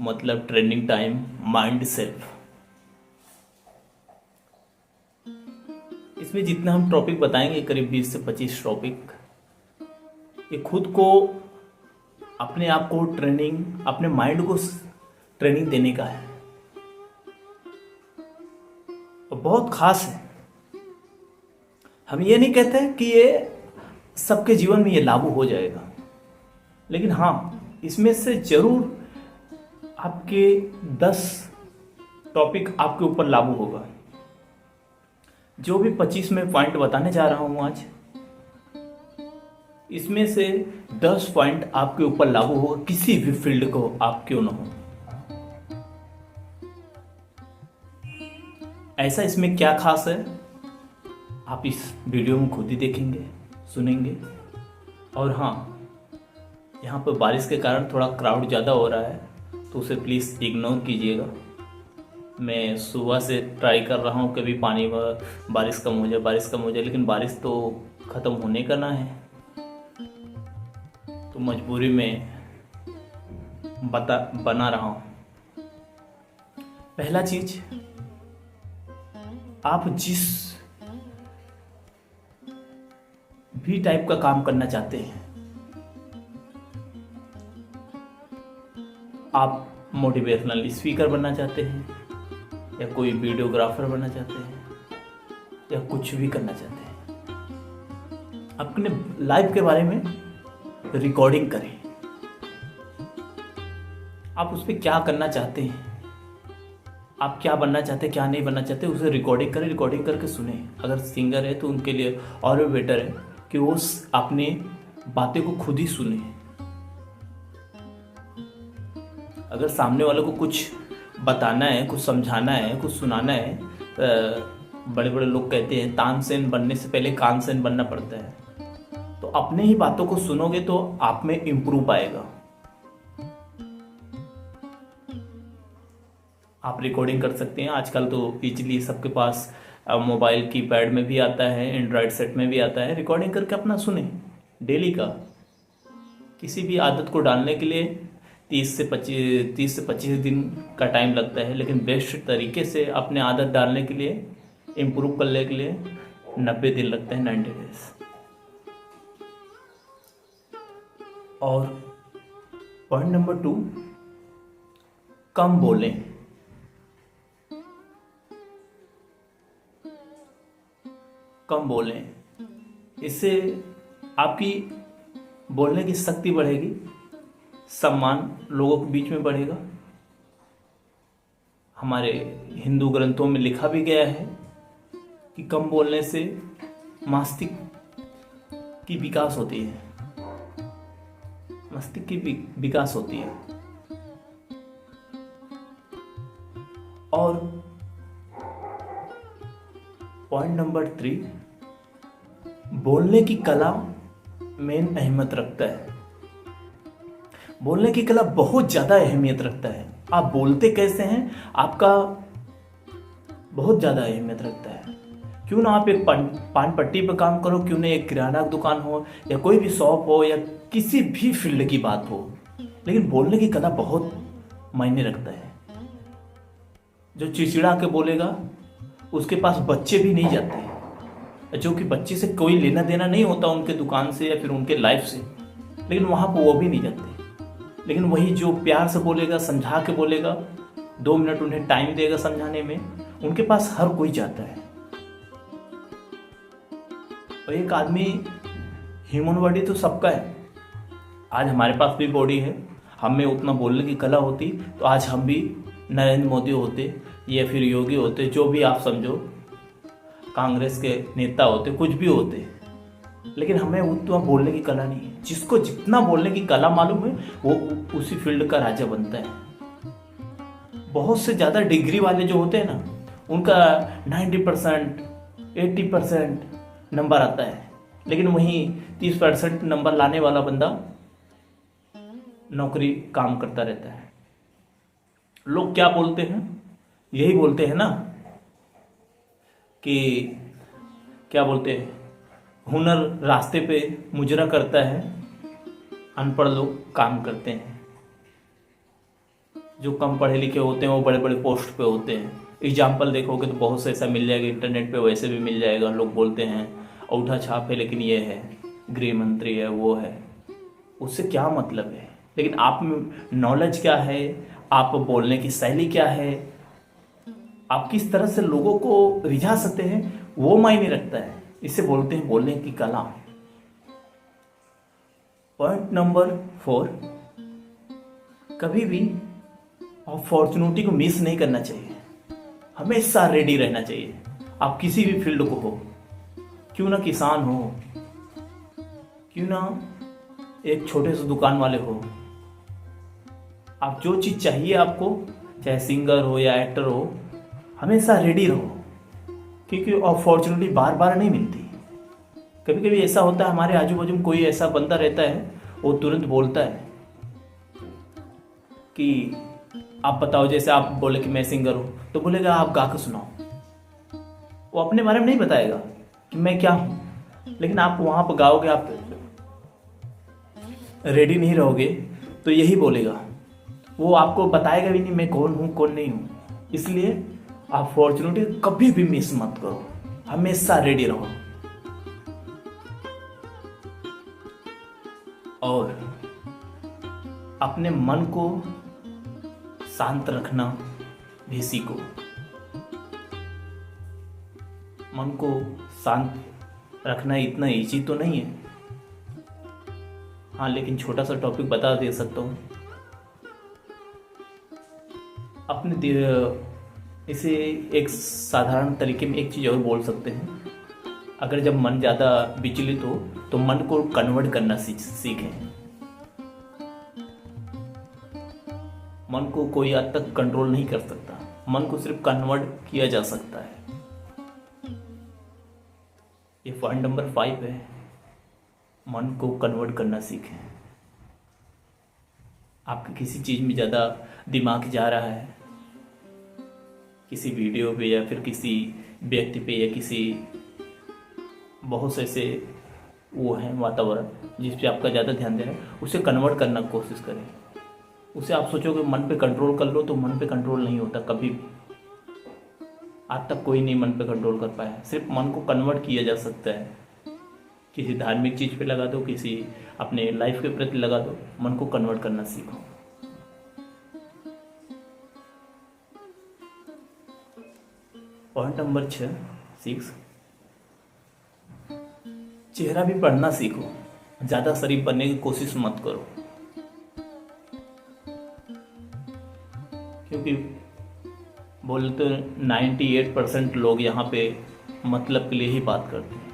मतलब training time mind self. इसमें जितना हम टॉपिक बताएंगे करीब 20 से 25 टॉपिक, ये खुद को अपने आप को ट्रेनिंग, अपने माइंड को ट्रेनिंग देने का है और बहुत खास है। हम ये नहीं कहते कि ये सबके जीवन में ये लागू हो जाएगा, लेकिन हाँ, इसमें से जरूर आपके 10 टॉपिक आपके ऊपर लागू होगा। जो भी 25 में पॉइंट बताने जा रहा हूं आज, इसमें से 10 पॉइंट आपके ऊपर लागू होगा, किसी भी फील्ड को आप क्यों ना हो। ऐसा इसमें क्या खास है, आप इस वीडियो में खुद ही देखेंगे, सुनेंगे। और हाँ, यहाँ पर बारिश के कारण थोड़ा क्राउड ज़्यादा हो रहा है, तो उसे प्लीज़ इग्नोर कीजिएगा। मैं सुबह से ट्राई कर रहा हूँ कभी पानी बारिश कम हो जाए, लेकिन बारिश तो ख़त्म होने का ना है, तो मजबूरी में बना रहा हूँ। पहला चीज, आप जिस भी टाइप का काम करना चाहते हैं, आप मोटिवेशनल स्पीकर बनना चाहते हैं या कोई वीडियोग्राफर बनना चाहते हैं या कुछ भी करना चाहते हैं, अपने लाइफ के बारे में रिकॉर्डिंग करें। आप उस पर क्या करना चाहते हैं, आप क्या बनना चाहते हैं, क्या नहीं बनना चाहते, उसे रिकॉर्डिंग करें, रिकॉर्डिंग करके सुने। अगर सिंगर है तो उनके लिए और भी बेटर है कि वो अपने बातें को खुद ही सुने। अगर सामने वाले को कुछ बताना है, कुछ समझाना है, कुछ सुनाना है, बड़े बड़े लोग कहते हैं तानसेन बनने से पहले कानसेन बनना पड़ता है। तो अपने ही बातों को सुनोगे तो आप में इम्प्रूव आएगा। आप रिकॉर्डिंग कर सकते हैं, आजकल तो इजीली सबके पास मोबाइल कीपैड में भी आता है, एंड्रॉयड सेट में भी आता है। रिकॉर्डिंग करके अपना सुने डेली का। किसी भी आदत को डालने के लिए 30 से 25 दिन का टाइम लगता है, लेकिन बेस्ट तरीके से अपने आदत डालने के लिए, इम्प्रूव करने के लिए 90 दिन लगते हैं, 90 डेज। और पॉइंट नंबर 2, कम बोलें। कम बोलें, इससे आपकी बोलने की शक्ति बढ़ेगी, सम्मान लोगों के बीच में बढ़ेगा। हमारे हिंदू ग्रंथों में लिखा भी गया है कि कम बोलने से मस्तिष्क की विकास होती है, मस्तिष्क की विकास होती है। और पॉइंट नंबर 3, बोलने की कला मेन अहमियत रखता है। बोलने की कला बहुत ज्यादा अहमियत रखता है। आप बोलते कैसे हैं, आपका बहुत ज्यादा अहमियत रखता है। क्यों ना आप एक पान पट्टी पर काम करो, क्यों ना एक किराना दुकान हो या कोई भी शॉप हो या किसी भी फील्ड की बात हो, लेकिन बोलने की कला बहुत मायने रखता है। जो चिड़चिड़ा के बोलेगा उसके पास बच्चे भी नहीं जाते, जो कि बच्चे से कोई लेना देना नहीं होता उनके दुकान से या फिर उनके लाइफ से, लेकिन वहां पर वो भी नहीं जाते। लेकिन वही जो प्यार से बोलेगा, समझा के बोलेगा, 2 मिनट उन्हें टाइम देगा समझाने में, उनके पास हर कोई जाता है। और एक आदमी, ह्यूमन बॉडी तो सबका है। आज हमारे पास भी बॉडी है, हम में उतना बोलने की कला होती तो आज हम भी नरेंद्र मोदी होते या फिर योगी होते, जो भी आप समझो, कांग्रेस के नेता होते, कुछ भी होते। लेकिन हमें उतना बोलने की कला नहीं है। जिसको जितना बोलने की कला मालूम है वो उसी फील्ड का राजा बनता है। बहुत से ज़्यादा डिग्री वाले जो होते हैं ना, उनका 90%, 80% नंबर आता है, लेकिन वहीं 30% नंबर लाने वाला बंदा नौकरी काम करता रहता है। लोग क्या बोलते हैं, यही बोलते हैं ना कि क्या बोलते हैं, हुनर रास्ते पे मुजरा करता है, अनपढ़ लोग काम करते हैं। जो कम पढ़े लिखे होते हैं वो बड़े बड़े पोस्ट पे होते हैं। एग्जाम्पल देखोगे तो बहुत से ऐसा मिल जाएगा, इंटरनेट पे वैसे भी मिल जाएगा। लोग बोलते हैं औंठा छाप है लेकिन ये है, गृह मंत्री है, वो है। उससे क्या मतलब है? लेकिन आप में नॉलेज क्या है, आप बोलने की शैली क्या है, आप किस तरह से लोगों को रिझा सकते हैं, वो मायने रखता है। इसे बोलते हैं बोलने की कला। पॉइंट नंबर 4, कभी भी अपॉर्चुनिटी को मिस नहीं करना चाहिए। हमेशा रेडी रहना चाहिए। आप किसी भी फील्ड को हो, क्यों ना किसान हो, क्यों ना एक छोटे से दुकान वाले हो, आप जो चीज़ चाहिए आपको, चाहे सिंगर हो या एक्टर हो, हमेशा रेडी रहो, क्योंकि अपॉर्चुनिटी बार बार नहीं मिलती। कभी कभी ऐसा होता है हमारे आजू बाजू में कोई ऐसा बंदा रहता है, वो तुरंत बोलता है कि आप बताओ, जैसे आप बोले कि मैं सिंगर हूँ, तो बोलेगा आप गा के सुनाओ। वो अपने बारे में नहीं बताएगा कि मैं क्या हूँ, लेकिन आप वहाँ पर गाओगे, आप रेडी नहीं रहोगे तो यही बोलेगा। वो आपको बताएगा भी नहीं मैं कौन हूँ कौन नहीं हूँ। इसलिए अपॉर्चुनिटी कभी भी मिस मत करो, हमेशा रेडी रहो। और अपने मन को शांत रखना भी सीखो। मन को शांत रखना इतना इजी तो नहीं है, हाँ, लेकिन छोटा सा टॉपिक बता दे सकता हूँ। इसे एक साधारण तरीके में एक चीज़ और बोल सकते हैं। अगर जब मन ज़्यादा विचलित हो तो मन को कन्वर्ट करना सीखें। मन को कोई हद तक कंट्रोल नहीं कर सकता, मन को सिर्फ कन्वर्ट किया जा सकता है। ये पॉइंट नंबर 5 है, मन को कन्वर्ट करना सीखें। आपके किसी चीज़ में ज़्यादा दिमाग जा रहा है, किसी वीडियो पे या फिर किसी व्यक्ति पे या किसी बहुत से ऐसे वो हैं वातावरण जिस पे आपका ज़्यादा ध्यान दे रहा है, उसे कन्वर्ट करना कोशिश करें। उसे आप सोचोगे मन पे कंट्रोल कर लो, तो मन पे कंट्रोल नहीं होता कभी। आज तक कोई नहीं मन पे कंट्रोल कर पाया। सिर्फ मन को कन्वर्ट किया जा सकता है। किसी धार्मिक चीज़ पे लगा दो, किसी अपने लाइफ के प्रति लगा दो, मन को कन्वर्ट करना सीखो। पॉइंट नंबर 6, चेहरा भी पढ़ना सीखो। ज़्यादा शरीफ बनने की कोशिश मत करो, क्योंकि बोले तो 98% लोग यहाँ पे मतलब के लिए ही बात करते हैं।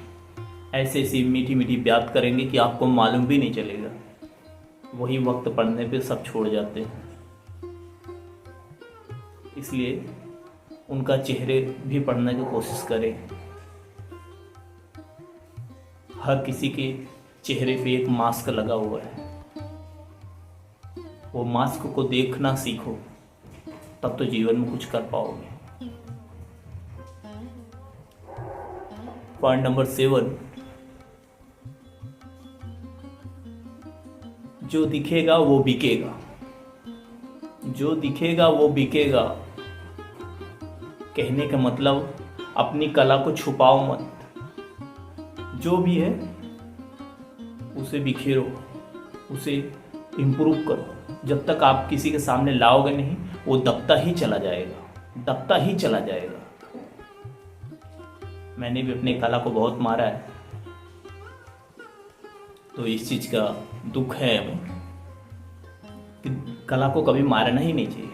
ऐसे ऐसी मीठी मीठी बात करेंगे कि आपको मालूम भी नहीं चलेगा। वही वक्त पढ़ने पे सब छोड़ जाते हैं। इसलिए उनका चेहरे भी पढ़ने की कोशिश करें। हर किसी के चेहरे पे एक मास्क लगा हुआ है, वो मास्क को देखना सीखो, तब तो जीवन में कुछ कर पाओगे। पॉइंट नंबर 7, जो दिखेगा वो बिकेगा। जो दिखेगा वो बिकेगा कहने का मतलब अपनी कला को छुपाओ मत। जो भी है उसे बिखेरो, उसे इम्प्रूव करो। जब तक आप किसी के सामने लाओगे नहीं, वो दबता ही चला जाएगा, दबता ही चला जाएगा। मैंने भी अपनी कला को बहुत मारा है, तो इस चीज़ का दुख है हमें कि कला को कभी मारना ही नहीं चाहिए।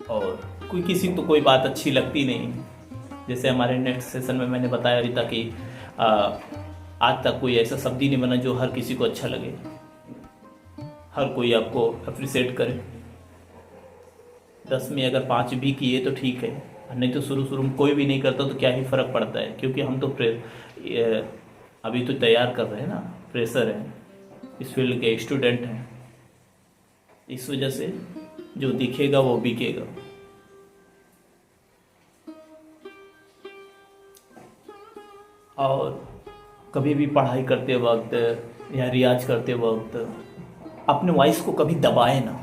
और कोई किसी को कोई बात अच्छी लगती नहीं। जैसे हमारे नेक्स्ट सेशन में मैंने बताया रीता कि आज तक कोई ऐसा शब्द ही नहीं बना जो हर किसी को अच्छा लगे, हर कोई आपको अप्रिशिएट करे। 10 में अगर 5 भी किए तो ठीक है, नहीं तो शुरू में कोई भी नहीं करता तो क्या ही फ़र्क पड़ता है। क्योंकि हम तो अभी तो तैयार कर रहे हैं ना, फ्रेशर हैं, इस फील्ड के स्टूडेंट हैं। इस वजह से जो दिखेगा वो बिकेगा। और कभी भी पढ़ाई करते वक्त या रियाज करते वक्त अपने वॉइस को कभी दबाए ना।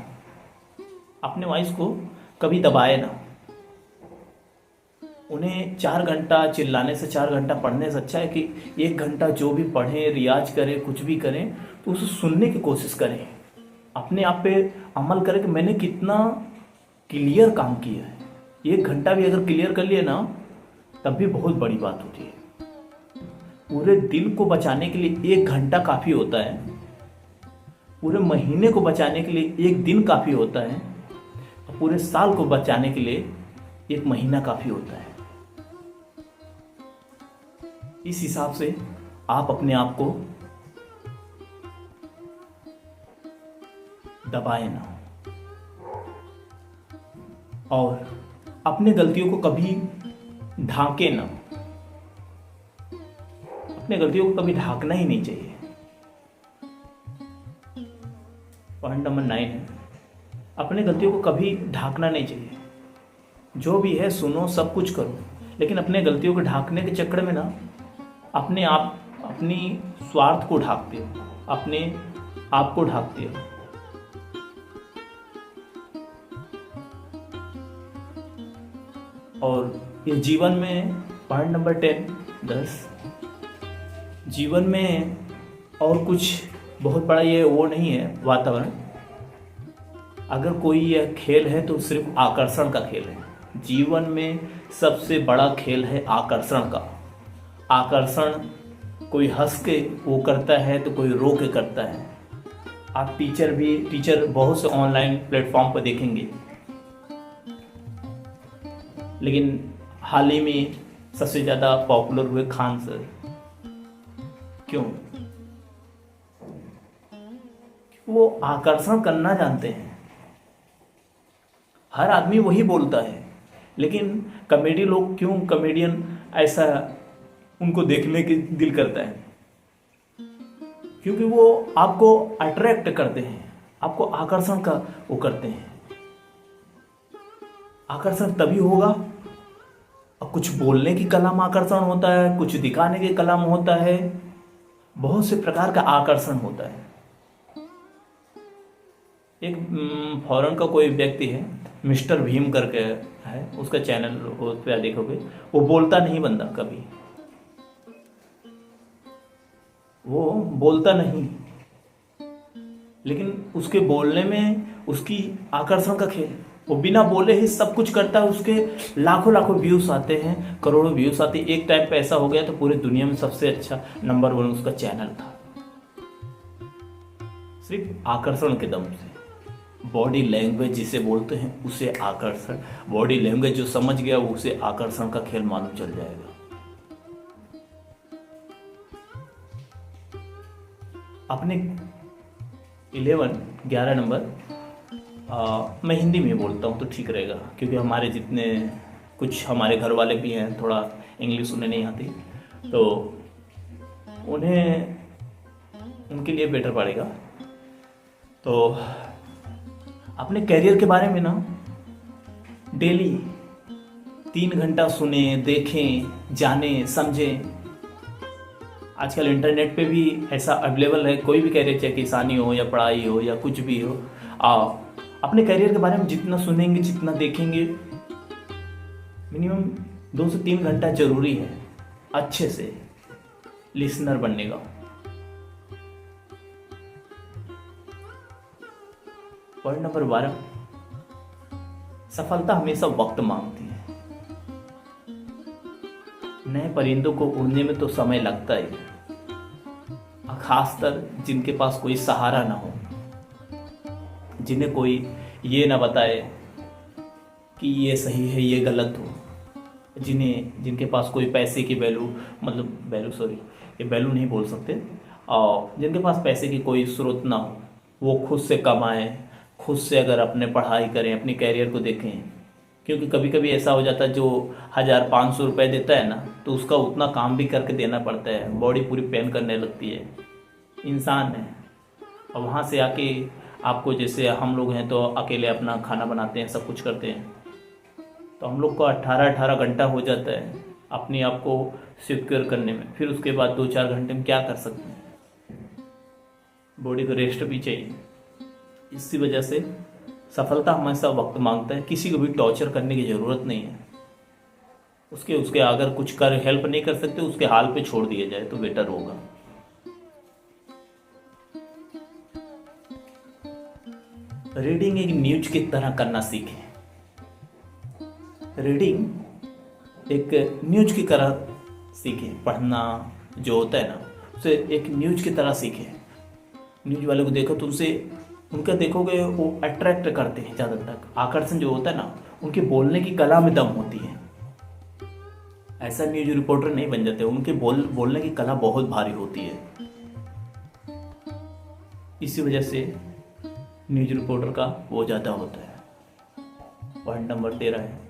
अपने वॉइस को कभी दबाए ना। उन्हें 4 घंटा चिल्लाने से, 4 घंटा पढ़ने से अच्छा है कि 1 घंटा जो भी पढ़ें, रियाज करें, कुछ भी करें तो उसे सुनने की कोशिश करें, अपने आप पे अमल करें कि मैंने कितना क्लियर काम किया है। 1 घंटा भी अगर क्लियर कर लिए ना तब भी बहुत बड़ी बात होती है। पूरे दिन को बचाने के लिए 1 घंटा काफ़ी होता है, पूरे महीने को बचाने के लिए 1 दिन काफ़ी होता है, और पूरे साल को बचाने के लिए 1 महीना काफ़ी होता है। इस हिसाब से आप अपने आप को दबाए ना, और अपने गलतियों को कभी ढांके ना। अपने गलतियों को कभी ढांकना ही नहीं चाहिए। पॉइंट नंबर 9 है, अपने गलतियों को कभी ढांकना नहीं चाहिए। जो भी है सुनो, सब कुछ करो, लेकिन अपने गलतियों को ढांकने के चक्कर में ना अपने आप अपनी स्वार्थ को ढांकते हो, अपने आप को ढांकते हो। और इस जीवन में पॉइंट नंबर 10, जीवन में और कुछ बहुत बड़ा ये वो नहीं है वातावरण। अगर कोई यह खेल है तो सिर्फ आकर्षण का खेल है। जीवन में सबसे बड़ा खेल है आकर्षण का। आकर्षण कोई हंस के वो करता है तो कोई रो के करता है। आप टीचर बहुत से ऑनलाइन प्लेटफॉर्म पर देखेंगे, लेकिन हाल ही में सबसे ज़्यादा पॉपुलर हुए खान सर। क्यों? वो आकर्षण करना जानते हैं। हर आदमी वही बोलता है, लेकिन कॉमेडी लोग क्यों, कॉमेडियन ऐसा उनको देखने के दिल करता है क्योंकि वो आपको अट्रैक्ट करते हैं, आपको आकर्षण का वो करते हैं। आकर्षण तभी होगा, और कुछ बोलने की कला में आकर्षण होता है, कुछ दिखाने की कला में होता है, बहुत से प्रकार का आकर्षण होता है। एक फॉरेन का कोई व्यक्ति है, मिस्टर भीम करके है, उसका चैनल उस पर देखोगे, वो बोलता नहीं बंदा कभी, वो बोलता नहीं, लेकिन उसके बोलने में उसकी आकर्षण का खेल, वो बिना बोले ही सब कुछ करता है। उसके लाखों लाखों व्यूज आते हैं, करोड़ों व्यूज आते हैं। एक टाइम पे ऐसा हो गया तो पूरे दुनिया में सबसे अच्छा नंबर 1 उसका चैनल था, सिर्फ आकर्षण के दम से। बॉडी लैंग्वेज जिसे बोलते हैं उसे आकर्षण, बॉडी लैंग्वेज जो समझ गया वो उसे आकर्षण का खेल मालूम चल जाएगा। अपने 11 नंबर मैं हिंदी में बोलता हूँ तो ठीक रहेगा, क्योंकि हमारे जितने कुछ हमारे घर वाले भी हैं, थोड़ा इंग्लिश उन्हें नहीं आती, तो उन्हें उनके लिए बेटर पड़ेगा। तो अपने कैरियर के बारे में ना डेली 3 घंटा सुने, देखें, जाने, समझें। आजकल इंटरनेट पे भी ऐसा अवेलेबल है, कोई भी कैरियर, चाहे किसानी हो या पढ़ाई हो या कुछ भी हो, अपने कैरियर के बारे में जितना सुनेंगे, जितना देखेंगे, मिनिमम 2 से 3 घंटा जरूरी है अच्छे से लिसनर बनने का। पॉइंट नंबर 12, सफलता हमेशा वक्त मांगती है। नए परिंदों को उड़ने में तो समय लगता ही, खासकर जिनके पास कोई सहारा ना हो, जिन्हें कोई ये ना बताए कि ये सही है ये गलत हो, जिनके पास कोई पैसे की वैल्यू ये वैल्यू नहीं बोल सकते, और जिनके पास पैसे की कोई स्रोत ना हो, वो खुद से कमाएं, खुद से अगर अपने पढ़ाई करें, अपने कैरियर को देखें। क्योंकि कभी कभी ऐसा हो जाता है जो 1500 रुपये देता है ना, तो उसका उतना काम भी करके देना पड़ता है, बॉडी पूरी पेन करने लगती है, इंसान है। और वहाँ से आके आपको, जैसे हम लोग हैं तो अकेले अपना खाना बनाते हैं, सब कुछ करते हैं, तो हम लोग को 18 घंटा हो जाता है अपने आप को सिक्योर करने में। फिर उसके बाद 2-4 घंटे में क्या कर सकते हैं? बॉडी को रेस्ट भी चाहिए। इसी वजह से सफलता हमेशा वक्त मांगता है, किसी को भी टॉर्चर करने की ज़रूरत नहीं है। उसके उसके अगर कुछ कर हेल्प नहीं कर सकते, उसके हाल पे छोड़ दिया जाए तो बेटर होगा। रीडिंग एक न्यूज की तरह करना सीखें। रीडिंग एक न्यूज की तरह सीखें। पढ़ना जो होता है ना, उसे एक न्यूज की तरह सीखें। न्यूज वाले को देखो तो उसे उनका देखोगे वो अट्रैक्ट करते हैं। ज़्यादा तक आकर्षण जो होता है ना, उनके बोलने की कला में दम होती है। ऐसा न्यूज रिपोर्टर नहीं बन जाते, उनके बोलने की कला बहुत भारी होती है। इसी वजह से न्यूज रिपोर्टर का वो ज़्यादा होता है। पॉइंट नंबर 13 है।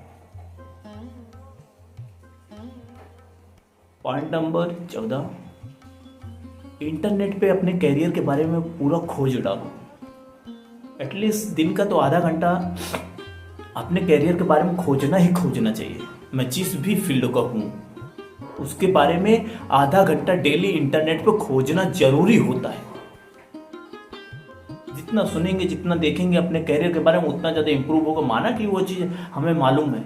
पॉइंट नंबर 14, इंटरनेट पे अपने कैरियर के बारे में पूरा खोज डालो। एटलीस्ट दिन का तो आधा घंटा अपने कैरियर के बारे में खोजना ही खोजना चाहिए। मैं जिस भी फील्ड का हूँ उसके बारे में आधा घंटा डेली इंटरनेट पे खोजना जरूरी होता है। जितना सुनेंगे, जितना देखेंगे अपने कैरियर के बारे में, उतना ज़्यादा इंप्रूव होगा। माना कि वो चीज़ हमें मालूम है,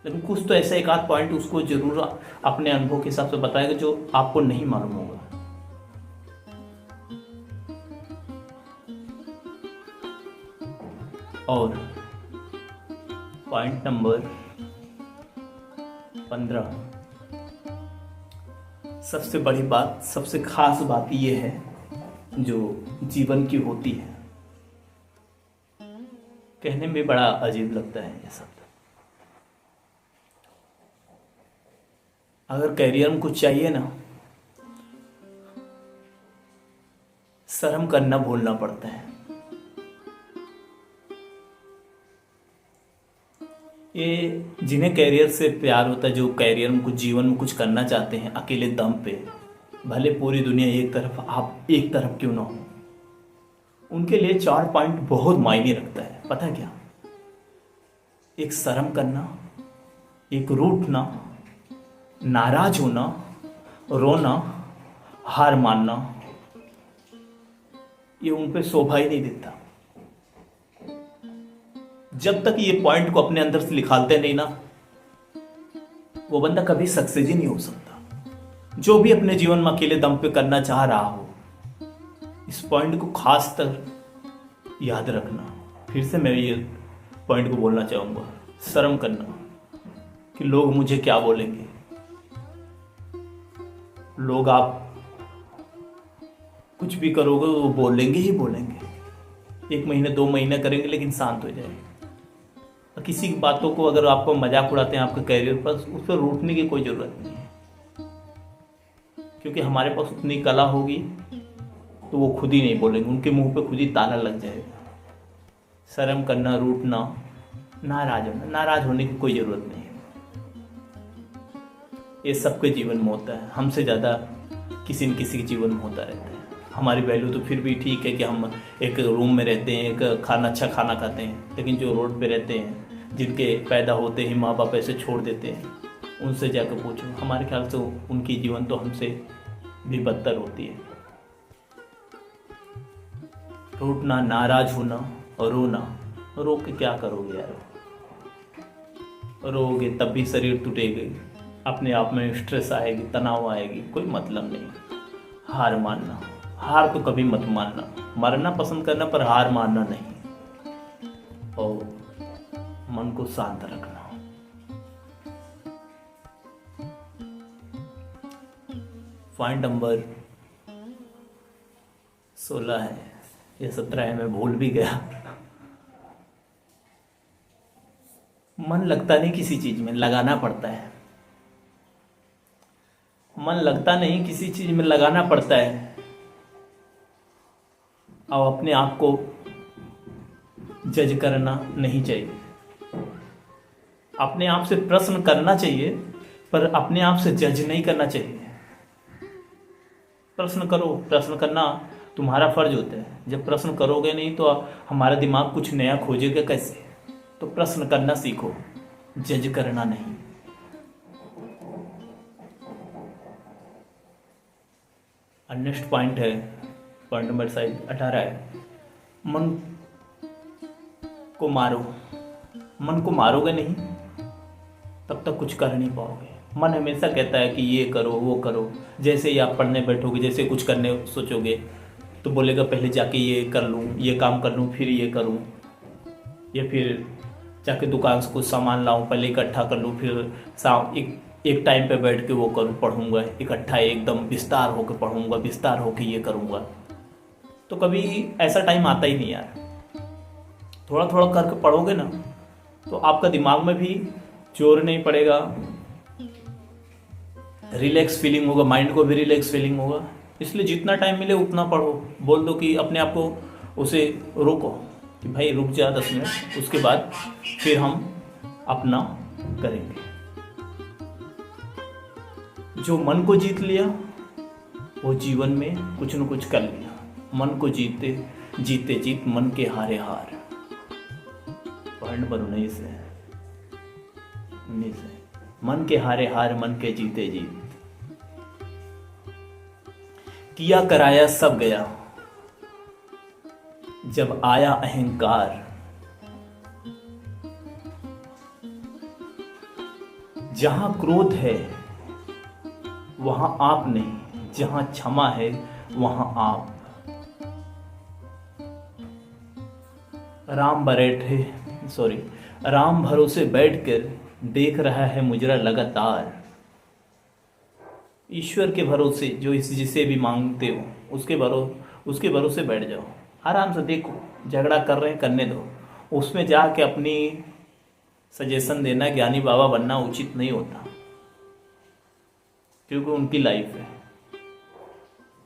लेकिन कुछ तो ऐसा एक आध पॉइंट उसको जरूर अपने अनुभव के हिसाब से बताएगा जो आपको नहीं मालूम होगा। और पॉइंट नंबर 15, सबसे बड़ी बात, सबसे खास बात यह है जो जीवन की होती है। कहने में बड़ा अजीब लगता है ये शब्द। अगर करियर में कुछ चाहिए ना, शर्म करना भूलना पड़ता है। ये जिन्हें कैरियर से प्यार होता है, जो कैरियर में कुछ जीवन में कुछ करना चाहते हैं अकेले दम पे, भले पूरी दुनिया एक तरफ आप एक तरफ क्यों ना हो, उनके लिए 4 पॉइंट बहुत मायने रखता है। पता है क्या? एक शर्म करना, एक रूठना, नाराज होना, रोना, हार मानना, ये उन पे शोभा ही नहीं देता। जब तक ये पॉइंट को अपने अंदर से निकालते नहीं ना, वो बंदा कभी सक्सेस ही नहीं हो सकता। जो भी अपने जीवन में अकेले दम पे करना चाह रहा हो, इस पॉइंट को खास तर याद रखना। फिर से मैं ये पॉइंट को बोलना चाहूंगा, शर्म करना कि लोग मुझे क्या बोलेंगे। लोग आप कुछ भी करोगे वो बोलेंगे ही बोलेंगे। 1 महीने 2 महीने करेंगे लेकिन शांत हो जाएंगे। और किसी की बातों को अगर आपको मजाक उड़ाते हैं आपके कैरियर पर, उस पर रूठने की कोई ज़रूरत नहीं है, क्योंकि हमारे पास उतनी कला होगी तो वो खुद ही नहीं बोलेंगे, उनके मुंह पे खुद ही ताला लग जाएगा। शर्म करना, रूठना, नाराज होने की कोई ज़रूरत नहीं है। ये सबके जीवन में होता है, हमसे ज़्यादा किसी न किसी के जीवन में होता रहता है। हमारी वैल्यू तो फिर भी ठीक है कि हम एक रूम में रहते हैं, एक अच्छा खाना खाते हैं, लेकिन जो रोड पे रहते हैं, जिनके पैदा होते ही माँ बाप ऐसे छोड़ देते हैं, उनसे जाकर पूछो, हमारे ख्याल से उनकी जीवन तो हमसे भी बदतर होती है। रूठना, नाराज होना और रोना, रो के क्या करोगे यार? रोगे तब भी शरीर टूटेगी, अपने आप में स्ट्रेस आएगी, तनाव आएगी, कोई मतलब नहीं। हार मानना, हार तो कभी मत मानना। मरना पसंद करना पर हार मानना नहीं। और मन को शांत रखना। पॉइंट नंबर 16 है या 17 है, मैं भूल भी गया। मन लगता नहीं किसी चीज में, लगाना पड़ता है। मन लगता नहीं किसी चीज में, लगाना पड़ता है। और अपने आप को जज करना नहीं चाहिए। अपने आप से प्रश्न करना चाहिए पर अपने आप से जज नहीं करना चाहिए। प्रश्न करो, प्रश्न करना तुम्हारा फर्ज होता है। जब प्रश्न करोगे नहीं तो हमारा दिमाग कुछ नया खोजेगा कैसे? तो प्रश्न करना सीखो, जज करना नहीं। नेक्स्ट पॉइंट है, पॉइंट नंबर 18 है, मन को मारो, मन को मारोगे नहीं तब तक कुछ कर नहीं पाओगे। मन हमेशा कहता है कि ये करो वो करो। जैसे ही आप पढ़ने बैठोगे, जैसे कुछ करने सोचोगे तो बोलेगा पहले जाके ये कर लूँ, ये काम कर लूँ, फिर ये करूँ, या फिर जाके दुकान से कुछ सामान लाऊं, पहले इकट्ठा कर लूँ, फिर शाम एक टाइम पे बैठ के वो करूँ, पढ़ूंगा इकट्ठा, एकदम विस्तार होकर पढ़ूंगा, विस्तार होकर ये करूँगा। तो कभी ऐसा टाइम आता ही नहीं यार। थोड़ा थोड़ा करके पढ़ोगे ना तो आपका दिमाग में भी जोर नहीं पड़ेगा, रिलैक्स फीलिंग होगा, माइंड को भी रिलैक्स फीलिंग होगा। इसलिए जितना टाइम मिले उतना पढ़ो। बोल दो कि अपने आप को उसे रोको कि भाई रुक जा 10 मिनट, उसके बाद फिर हम अपना करेंगे। जो मन को जीत लिया वो जीवन में कुछ न कुछ कर लिया। मन को जीते जीते जीत, मन के हारे हार। पॉइंट नंबर 19 है, 19 है। मन के हारे हार, मन के जीते जीत। किया कराया सब गया, जब आया अहंकार। जहां क्रोध है वहां आप नहीं, जहां क्षमा है वहां आप। राम भरोसे बैठकर देख रहा है मुजरा लगातार। ईश्वर के भरोसे, जो जिसे भी मांगते हो उसके भरोसे बैठ जाओ, आराम से देखो। झगड़ा कर रहे हैं, करने दो। उसमें जाके अपनी सजेशन देना, ज्ञानी बाबा बनना उचित नहीं होता, क्योंकि उनकी लाइफ है,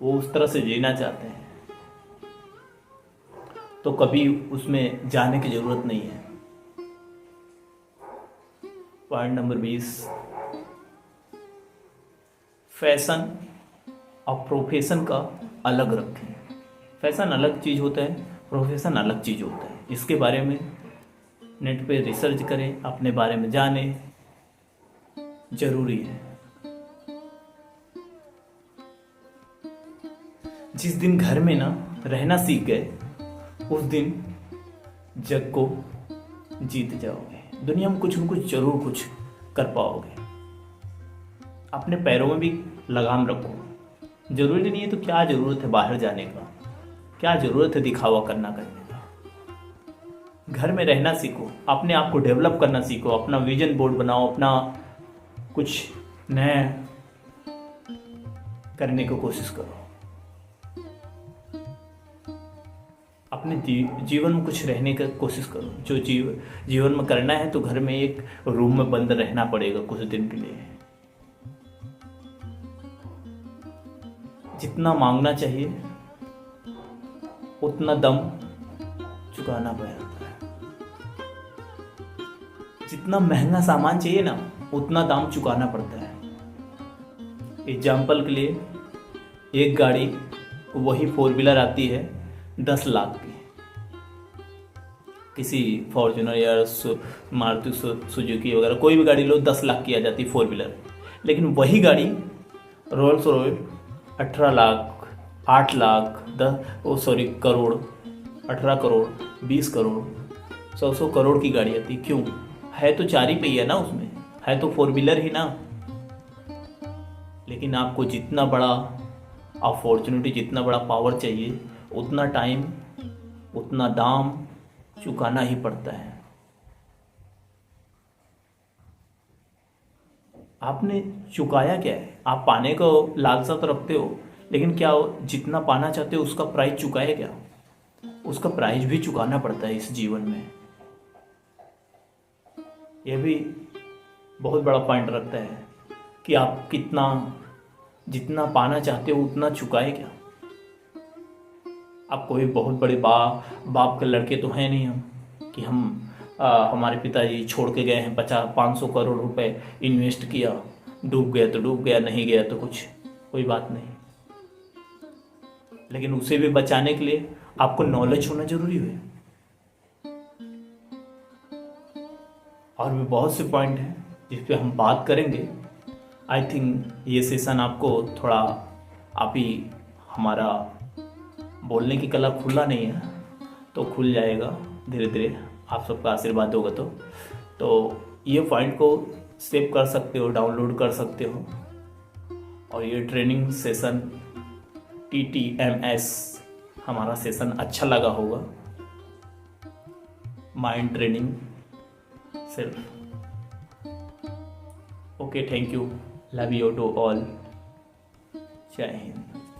वो उस तरह से जीना चाहते हैं, तो कभी उसमें जाने की जरूरत नहीं है। पॉइंट नंबर 20, फैशन और प्रोफेशन का अलग रखें। फैशन अलग चीज़ होता है, प्रोफेशन अलग चीज़ होता है। इसके बारे में नेट पे रिसर्च करें, अपने बारे में जानें, जरूरी है। जिस दिन घर में ना रहना सीख गए उस दिन जग को जीत जाओगे। दुनिया में कुछ न कुछ जरूर कुछ कर पाओगे। अपने पैरों में भी लगाम रखो। जरूरी नहीं है तो क्या जरूरत है बाहर जाने का, क्या जरूरत है दिखावा करने का। घर में रहना सीखो, अपने आप को डेवलप करना सीखो, अपना विजन बोर्ड बनाओ, अपना कुछ नया करने की कोशिश करो। अपने जीवन में कुछ रहने की कोशिश करो। जो जीवन में करना है तो घर में एक रूम में बंद रहना पड़ेगा कुछ दिन के लिए। जितना मांगना चाहिए उतना दम चुकाना पड़ता है। जितना महंगा सामान चाहिए ना उतना दाम चुकाना पड़ता है। एग्जाम्पल के लिए, एक गाड़ी वही 4 व्हीलर आती है 10 लाख की, किसी फॉर्च्यूनर या मारुति सुजुकी वगैरह कोई भी गाड़ी लो 10 लाख की आ जाती है 4 व्हीलर। लेकिन वही गाड़ी रोल्स रॉयस 18 लाख, 8 लाख, करोड़, 18 करोड़, 20 करोड़, 100 करोड़ की गाड़ी आती। क्यों? है तो 4 ही पहिया ना, उसमें है तो 4 व्हीलर ही ना। लेकिन आपको जितना बड़ा अपॉर्चुनिटी, जितना बड़ा पावर चाहिए उतना टाइम, उतना दाम चुकाना ही पड़ता है। आपने चुकाया क्या है? आप पाने को लालसा तो रखते हो, लेकिन क्या जितना पाना चाहते हो उसका प्राइस चुकाया क्या? उसका प्राइस भी चुकाना पड़ता है इस जीवन में। यह भी बहुत बड़ा पॉइंट रखता है कि आप जितना पाना चाहते हो उतना चुकाए क्या। आप कोई बहुत बड़े बाप के लड़के तो हैं नहीं हम कि हमारे पिताजी छोड़ के गए हैं 500 करोड़ रुपए इन्वेस्ट किया, डूब गया तो डूब गया, नहीं गया तो कोई बात नहीं। लेकिन उसे भी बचाने के लिए आपको नॉलेज होना जरूरी है। और भी बहुत से पॉइंट हैं जिस पे हम बात करेंगे। आई थिंक ये सेशन आपको थोड़ा, आप ही हमारा बोलने की कला खुला नहीं है, तो खुल जाएगा धीरे धीरे, आप सबका आशीर्वाद होगा तो ये पॉइंट को सेव कर सकते हो, डाउनलोड कर सकते हो। और ये ट्रेनिंग सेशन TTMS हमारा सेशन अच्छा लगा होगा, माइंड ट्रेनिंग सिर्फ। Okay, thank you, love you to all, जय हिंद।